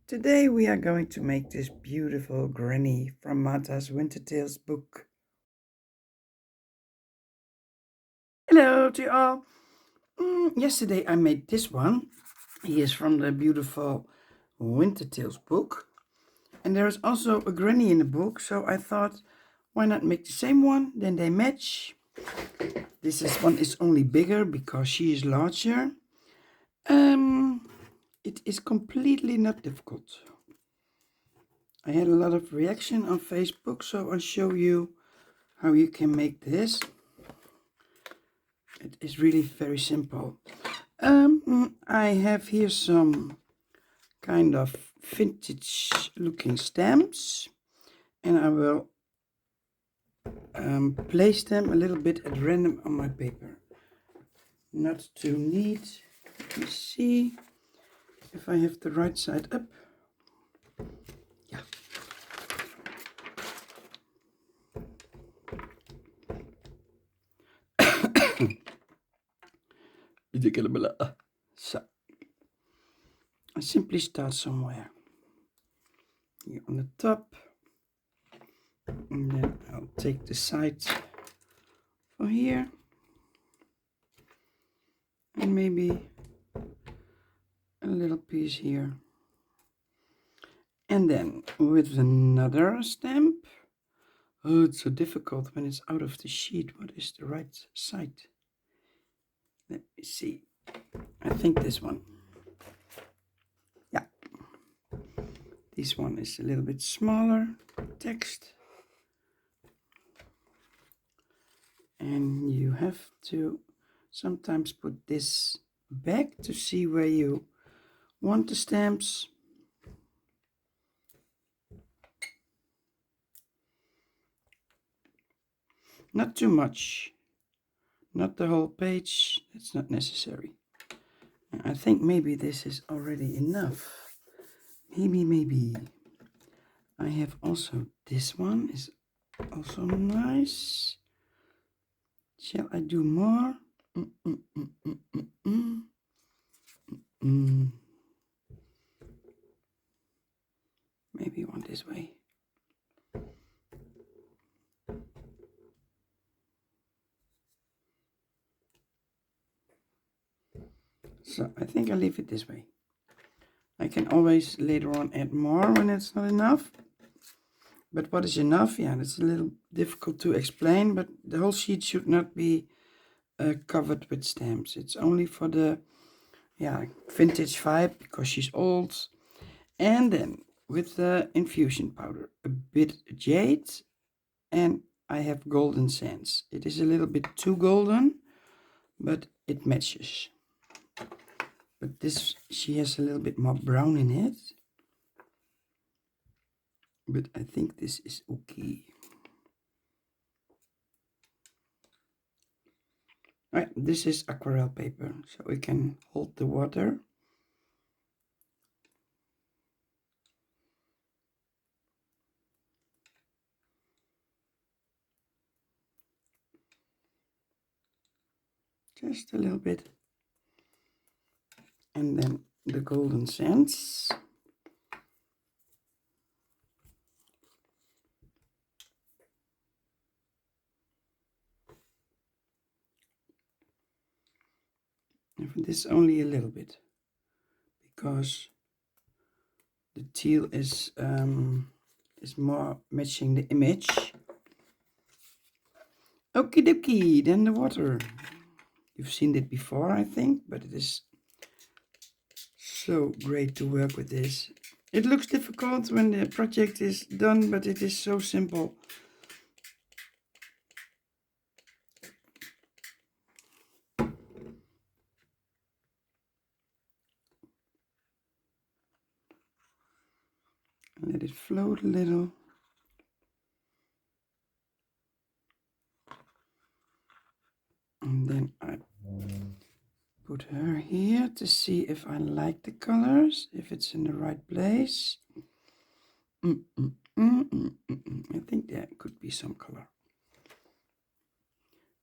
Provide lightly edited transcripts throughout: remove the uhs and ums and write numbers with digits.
Today we are going to make this beautiful granny from Martha's Winter Tales book. Hello to you all. Yesterday I made this one. He is from the beautiful Winter Tales book. And there is also a granny in the book, so I thought, why not make the same one? Then they match. One is only bigger because she is larger. It is completely not difficult. I had a lot of reaction on Facebook, so I'll show you how you can make this. It is really very simple. I have here some kind of vintage looking stamps, and I will place them a little bit at random on my paper. Not too neat. Let me see if I have the right side up. Yeah. So I simply start somewhere here on the top, and then I'll take the side for here, and maybe a little piece here, and then with another stamp. Oh, it's so difficult when it's out of the sheet. What is the right side? Let me see. I think this one. Yeah. This one is a little bit smaller text. And you have to sometimes put this back to see where you want the stamps. Not too much. Not the whole page. That's not necessary. I think maybe this is already enough. Maybe. I have also this one is also nice. Shall I do more? Maybe one this way. So I think I'll leave it this way. I can always later on add more when it's not enough. But what is enough? Yeah, that's a little difficult to explain, but the whole sheet should not be covered with stamps. It's only for the vintage vibe because she's old. And then with the infusion powder, a bit jade, and I have golden sands. It is a little bit too golden, but it matches. But this, she has a little bit more brown in it. But I think this is okay. Right, this is aquarelle paper, so we can hold the water. Just a little bit. And then the golden sands. And for this only a little bit, because the teal is more matching the image. Okie dokie, then the water. You've seen it before, I think, but it is so great to work with this. It looks difficult when the project is done, but it is so simple. Let it float a little. And then I put her here to see if I like the colors, if it's in the right place. I think there could be some color.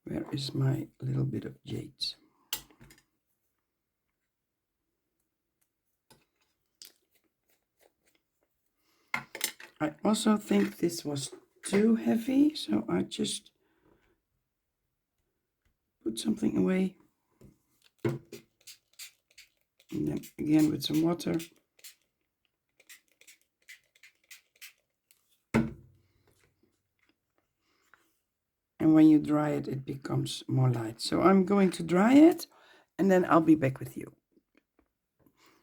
Where is my little bit of jade? I also think this was too heavy, so I just put something away. And then again with some water. And when you dry it, it becomes more light. So I'm going to dry it and then I'll be back with you.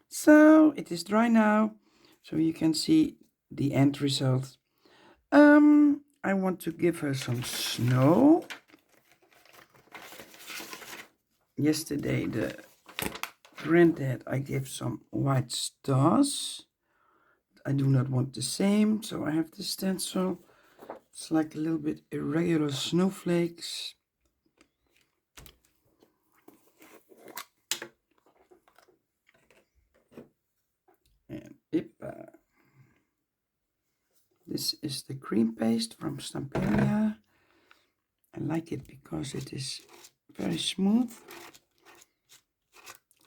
So it is dry now, so you can see the end result. I want to give her some snow. Yesterday, the granddad, I gave some white stars. I do not want the same, so I have this stencil. It's like a little bit irregular snowflakes. And this is the cream paste from Stamperia. I like it because it is very smooth.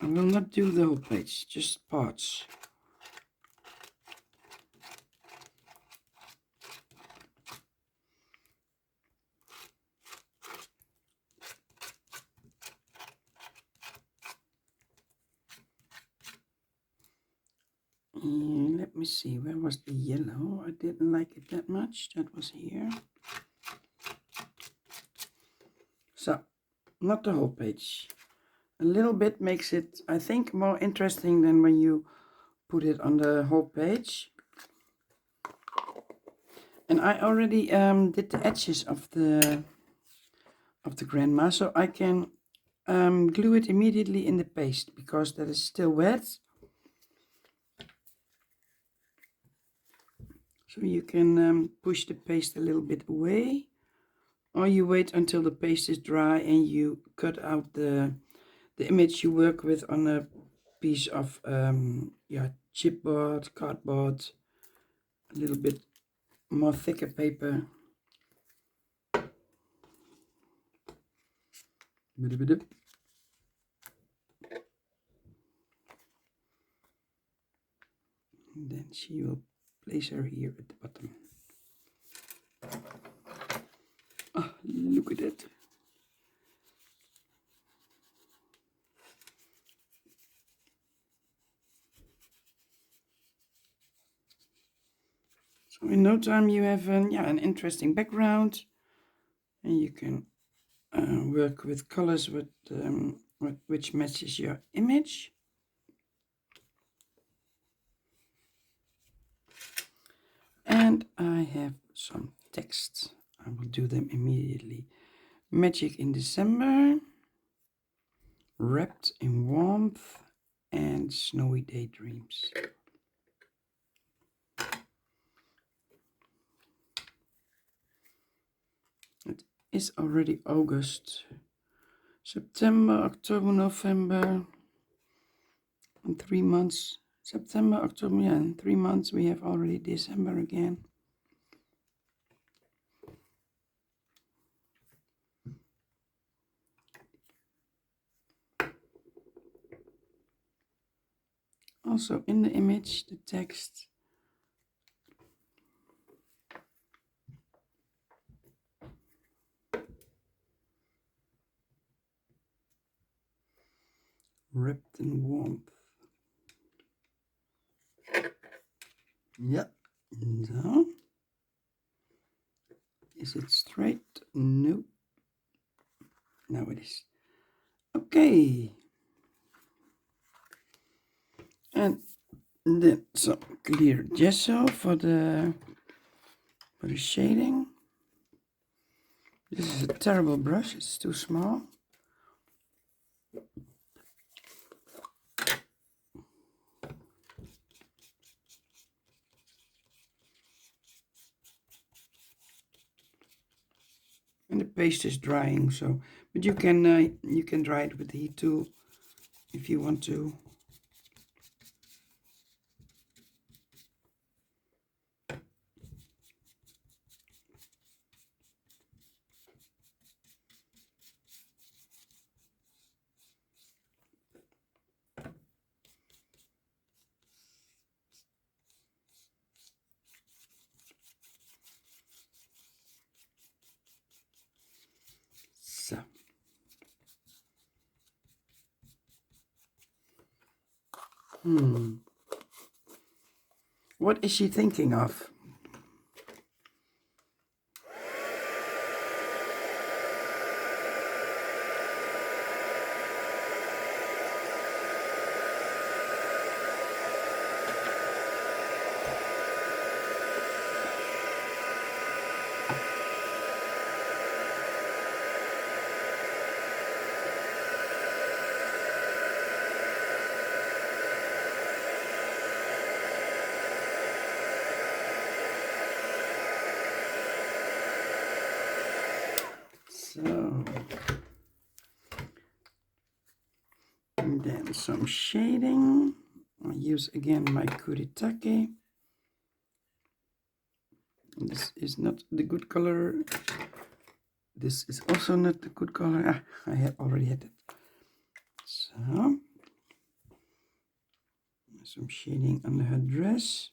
I will not do the whole page, just parts. Let me see, where was the yellow? I didn't like it that much. That was here. So, not the whole page. A little bit makes it, I think, more interesting than when you put it on the whole page. And I already did the edges of the grandma, so I can glue it immediately in the paste because that is still wet. So you can push the paste a little bit away, or you wait until the paste is dry and you cut out the image you work with on a piece of chipboard, cardboard, a little bit more thicker paper. And then she will place her here at the bottom. Oh, look at that. So in no time you have an interesting background, and you can work with colors which matches your image. And I have some texts. I will do them immediately. Magic in December, wrapped in warmth, and snowy daydreams. It is already August, September, October, November, in 3 months. September, October, yeah, in 3 months we have already December again. Also in the image, the text. Wrapped in warmth. Yeah. So. Is it straight? No. Now it is. Okay. And then some clear gesso for the shading. This is a terrible brush, it's too small. And the paste is drying, so but you can dry it with the heat tool if you want to. What is she thinking of? So, and then some shading. I use again my Kuritake. This is not the good color. This is also not the good color. I have already had it. So, some shading under her dress.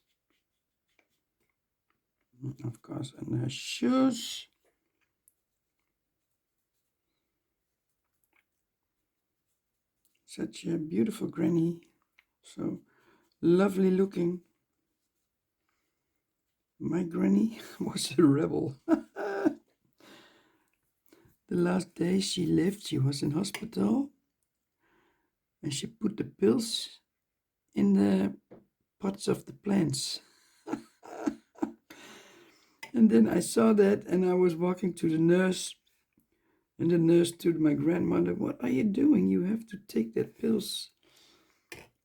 And of course, under her shoes. Such a beautiful granny. So lovely looking. My granny was a rebel. The last day she lived, she was in hospital. And she put the pills in the pots of the plants. And then I saw that and I was walking to the nurse. And the nurse told my grandmother, "What are you doing? You have to take that pills."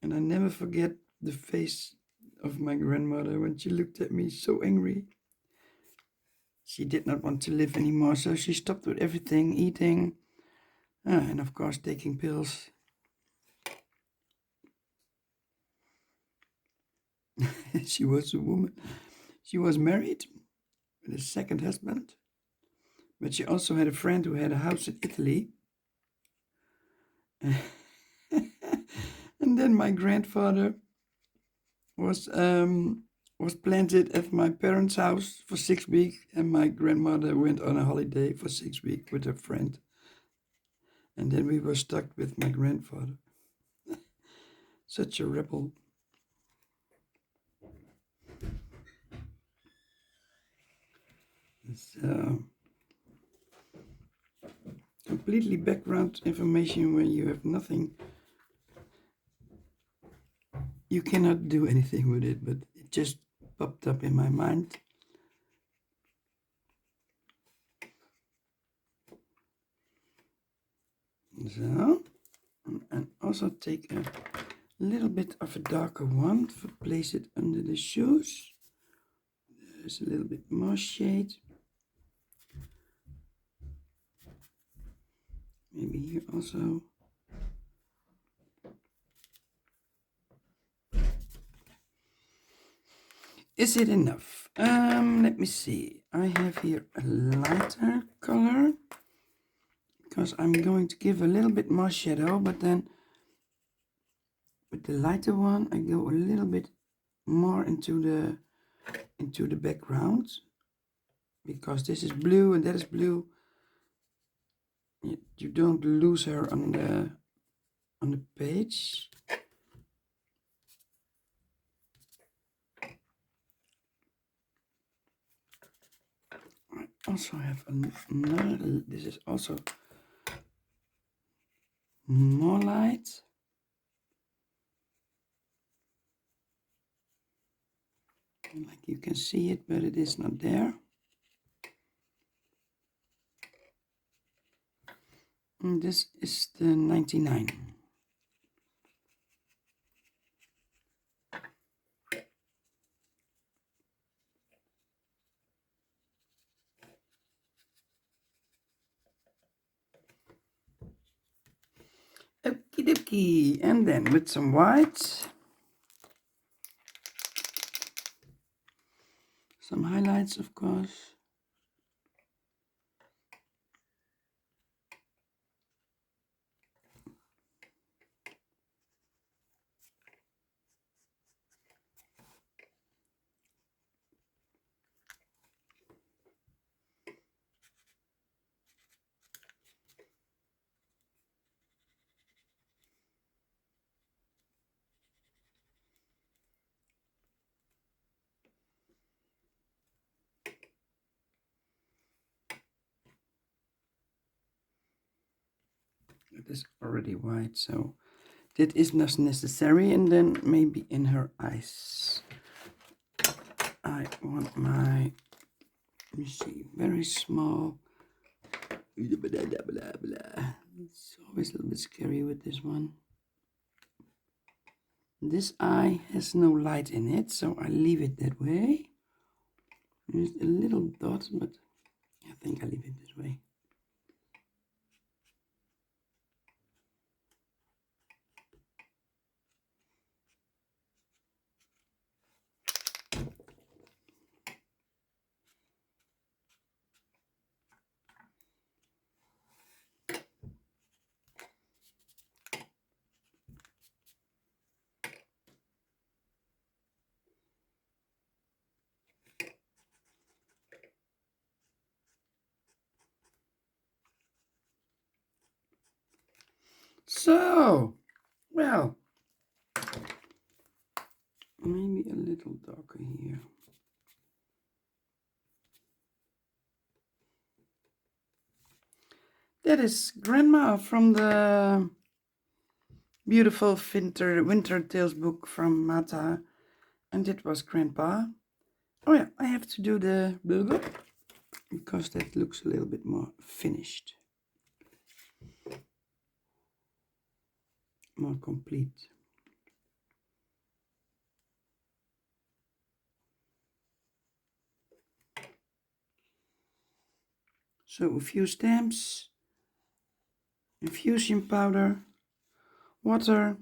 And I never forget the face of my grandmother when she looked at me so angry. She did not want to live anymore, so she stopped with everything, eating, and of course taking pills. She was a woman. She was married with a second husband, but she also had a friend who had a house in Italy. And then my grandfather was planted at my parents' house for 6 weeks, and my grandmother went on a holiday for 6 weeks with her friend. And then we were stuck with my grandfather. Such a rebel. So, completely background information when you have nothing. You cannot do anything with it, but it just popped up in my mind. So, and also take a little bit of a darker one, place it under the shoes. There's a little bit more shade. Maybe here also. Is it enough? Let me see. I have here a lighter color because I'm going to give a little bit more shadow, but then with the lighter one I go a little bit more into the background, because this is blue and that is blue. You don't lose her on the page. I also have another. This is also more light. Like you can see it, but it is not there. And this is the 99. Okie dokie. And then with some white, some highlights, of course. It is already white, so that is not necessary. And then maybe in her eyes, I want my, let me see, very small. It's always a little bit scary with this one. This eye has no light in it, so I leave it that way. There's a little dot, but I think I leave it this way. So, well, maybe a little darker here. That is Grandma from the beautiful Winter Tales book from Mata. And it was Grandpa. Oh yeah, I have to do the blah, because that looks a little bit more finished. More complete. So a few stamps, infusion powder, water,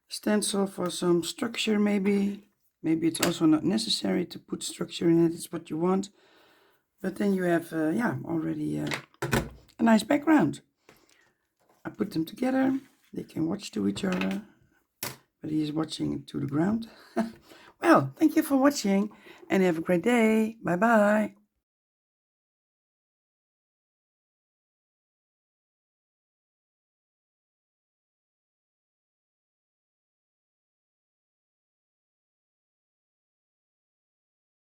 stencil for some structure maybe. Maybe it's also not necessary to put structure in it, it's what you want. But then you have, already a nice background. I put them together, they can watch to each other, but he is watching to the ground. Well, thank you for watching and have a great day. Bye bye.